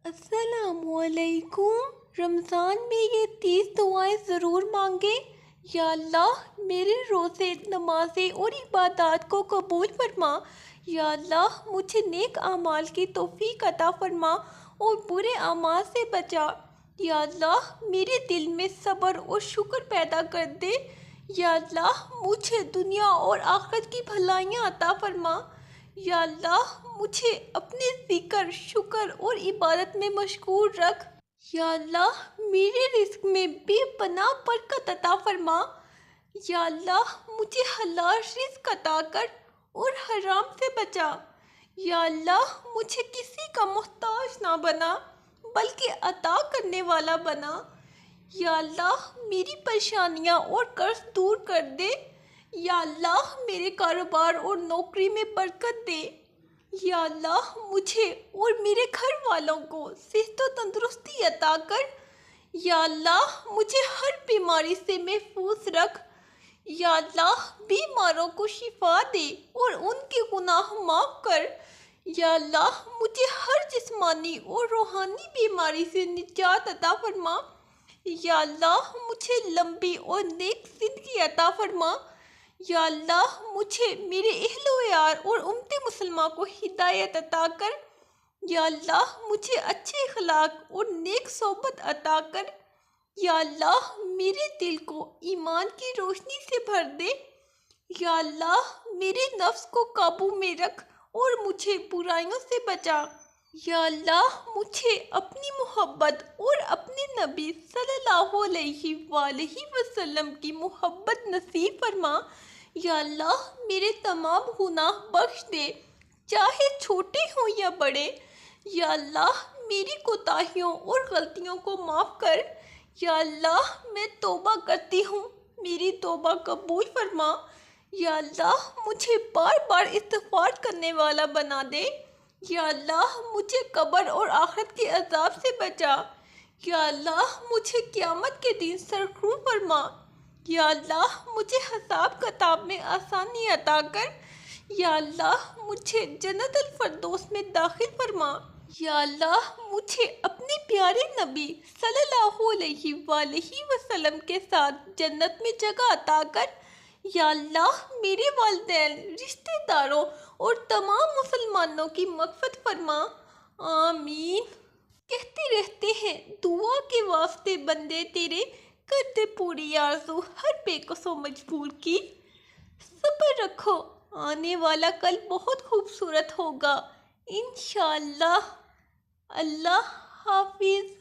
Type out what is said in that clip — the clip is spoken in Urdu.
السلام علیکم۔ رمضان میں یہ 30 دعائیں ضرور مانگیں۔ یا اللہ میرے روزے، نمازیں اور عبادات کو قبول فرما۔ یا اللہ مجھے نیک اعمال کی توفیق عطا فرما اور برے اعمال سے بچا۔ یا اللہ میرے دل میں صبر اور شکر پیدا کر دے۔ یا اللہ مجھے دنیا اور آخرت کی بھلائیاں عطا فرما۔ یا اللہ مجھے اپنے ذکر، شکر اور عبادت میں مشغول رکھ۔ یا اللہ میرے رزق میں بے پناہ برکت عطا فرما۔ یا اللہ مجھے حلال رزق عطا کر اور حرام سے بچا۔ یا اللہ مجھے کسی کا محتاج نہ بنا بلکہ عطا کرنے والا بنا۔ یا اللہ میری پریشانیاں اور قرض دور کر دے۔ یا اللہ میرے کاروبار اور نوکری میں برکت دے۔ یا اللہ مجھے اور میرے گھر والوں کو صحت و تندرستی عطا کر۔ یا اللہ مجھے ہر بیماری سے محفوظ رکھ۔ یا اللہ بیماروں کو شفا دے اور ان کے گناہ معاف کر۔ یا اللہ مجھے ہر جسمانی اور روحانی بیماری سے نجات عطا فرما۔ یا اللہ مجھے لمبی اور نیک زندگی عطا فرما۔ یا اللہ مجھے، میرے اہل و عیال اور امت مسلمہ کو ہدایت عطا کر۔ یا اللہ مجھے اچھے اخلاق اور نیک صحبت عطا کر۔ یا اللہ میرے دل کو ایمان کی روشنی سے بھر دے۔ یا اللہ میرے نفس کو قابو میں رکھ اور مجھے برائیوں سے بچا۔ یا اللہ مجھے اپنی محبت اور اپنے نبی صلی اللہ علیہ وآلہ وسلم کی محبت نصیب فرما۔ یا اللہ میرے تمام گناہ بخش دے، چاہے چھوٹے ہوں یا بڑے۔ یا اللہ میری کوتاہیوں اور غلطیوں کو معاف کر۔ یا اللہ میں توبہ کرتی ہوں، میری توبہ قبول فرما۔ یا اللہ مجھے بار بار استغفار کرنے والا بنا دے۔ یا اللہ مجھے قبر اور آخرت کے عذاب سے بچا۔ یا اللہ مجھے قیامت کے دن سرخرو فرما۔ یا اللہ مجھے حساب کتاب میں آسانی عطا کر۔ یا اللہ مجھے جنت الفردوس میں داخل فرما۔ یا اللہ مجھے اپنے پیارے نبی صلی اللہ علیہ وآلہ وسلم کے ساتھ جنت میں جگہ عطا کر۔ یا اللہ میرے والدین، رشتہ داروں اور تمام مسلمانوں کی مغفرت فرما۔ آمین۔ کہتے رہتے ہیں دعا کے واسطے بندے تیرے، کر دے پوری آرزو ہر بے کس و مجبور کی۔ صبر رکھو، آنے والا کل بہت خوبصورت ہوگا انشاءاللہ۔ اللہ حافظ۔